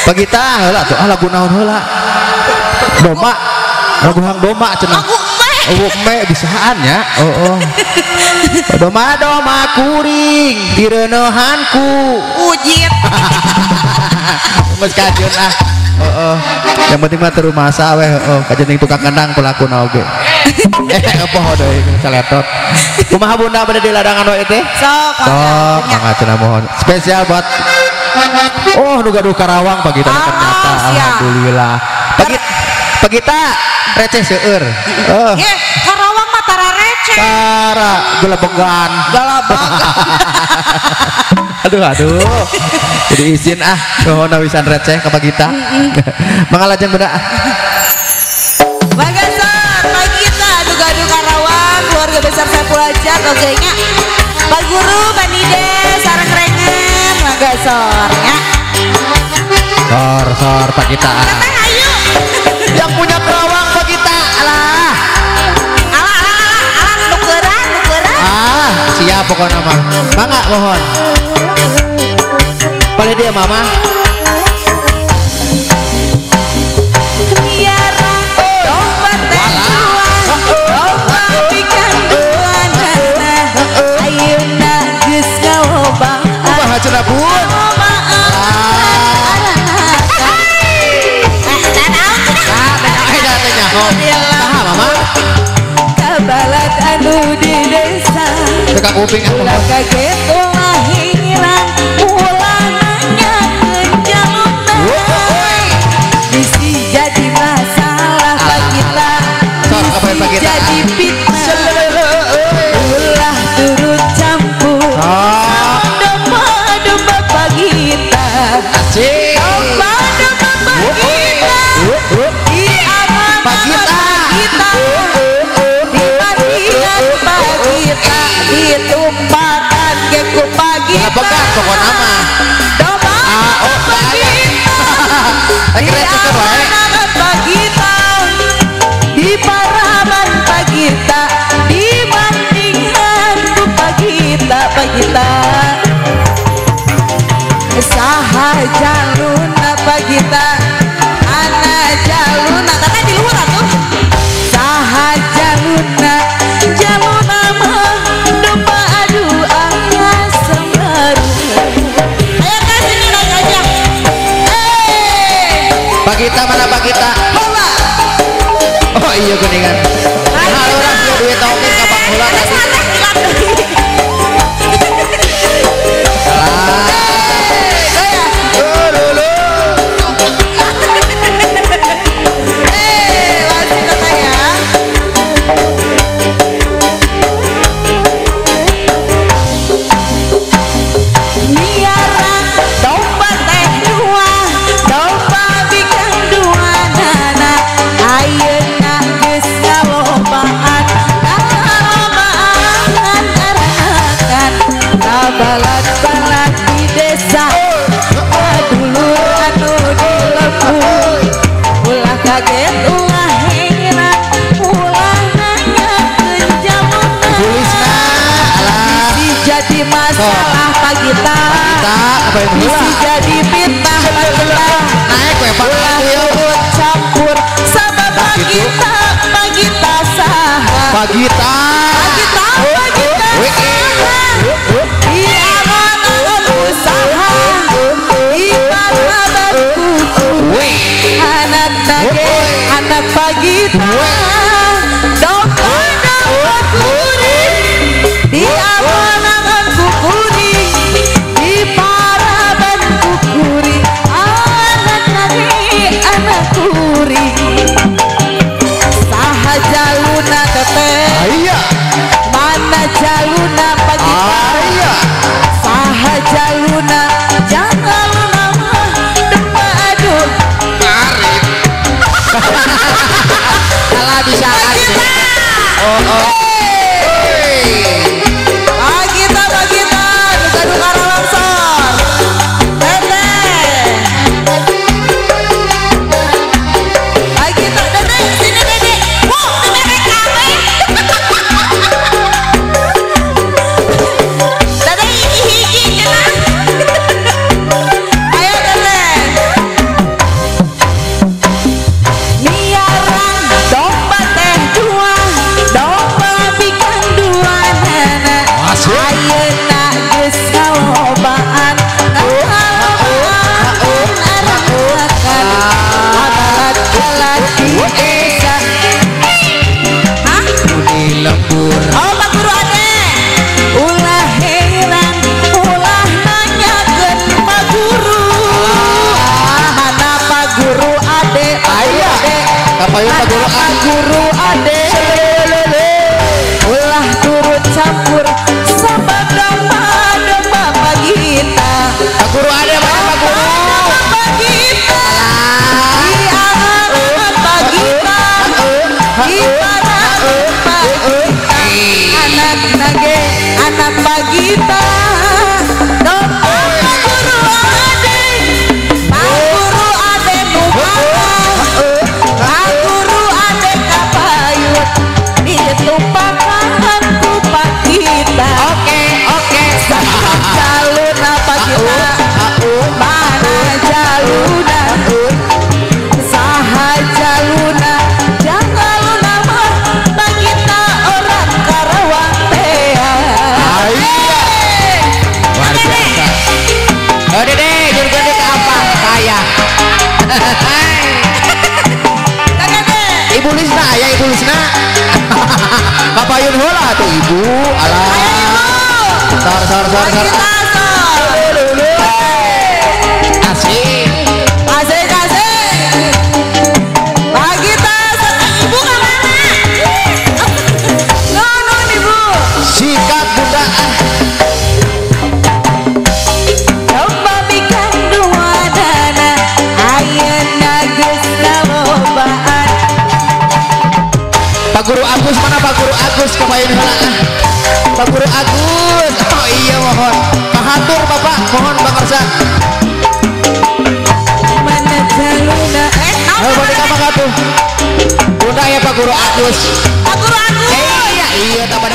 Pagita heula tuh lagu naon heula doma lagu hang doma cenah me bisaan ya doma kuring direunehanku ujit geus kajeun yang penting mah teu rumasa weh kajening tukang kendang pelakuna oge poho deui saletot kumaha bunda bade di ladangan we teh sok mangga cenah mohon spesial buat nu gaduh Karawang Pagita ternyata alhamdulillah Pagita receh seueur Karawang mah tara receh tara gelebegan aduh jadi izin nuhun wisan receh ka Pagita mangga lajeng beda Bagasor Pagita gaduh Karawang keluarga besar Saiful Ajat oke nya Pak Guru Pak Nide sareng rengen Bagasor nya sor Pagita ayo yang punya Karawang Pagita alah nukeran siap pokoknya mah mangga mohon boleh dia mama kabalat anu di desa kuping ulah kaget ulah hilang ulah nanyakeun jalurna bisi jadi masalah Pagita bisi jadi fitnah ulah turut campur domba Pagita domba Pagita di aman Pagita Pagita ditumpakan ke ku Pagita pegang pokoknya mah domba Pagita di aman Pagita di paraman Pagita di bandingan ku Pagita saha jaluna Pagita ana jaluna karena di luar tuh saha jaluna mah domba adu ayah sembaru ayo kasih naik aja Pagita mana Pagita bola oh iya kuningan orang dia duit taukin ke Bang Hula tadi balat-balat di desa dulur anu dilebur ulah kaget ulah heran ulah nanyakeun jalurna bisi jadi masalah Pagita bisi jadi fitnah Pagita naik we ulah turut campur sama Pagita saha Pagita di aman usaha di paraban kuku anak Pagita domba kuring di aman kukuring di paraban kukuring anak kuring saha jaluna teteh mana jaluna Pagita saha jaluna jaluna mah domba adu salah bisa Kapayun Pak Guru. Pak Guru ade ulah turut campur sabab domba Magita. Pak Guru ade mana Pak Guru? Magita di anak Magita di para Magita anak nage anak Magita domba Pak Guru ade Pak Guru ade kapayut ditumpakan ku Pak Gita. Oke. Jalur apa kita mana jaluna saha jaluna jangan nama bagita orang Karawang tea. Luar biasa. Oh Dede, jurgede ke apa? Saya. Ibu Lisna ya Ibu Lisna. Kapayun heula tuh Ibu. Alah. Sor. Bagita sor. Asik. Asik. Bagita sor. Ibu kemana? No ibu. Sikat Bunda. Coba bikin dua dana ayeuna geus lobaan. Pak Guru Agus mana Pak Guru Agus kapayun heula. Pak Guru Agus. Oh iya mohon. Mahatur Bapak, mohon pangarsa. Mana jaluna Ayo balik apa tuh? Bunda ya Pak Guru Agus. Pak Guru aku. Iya, tambah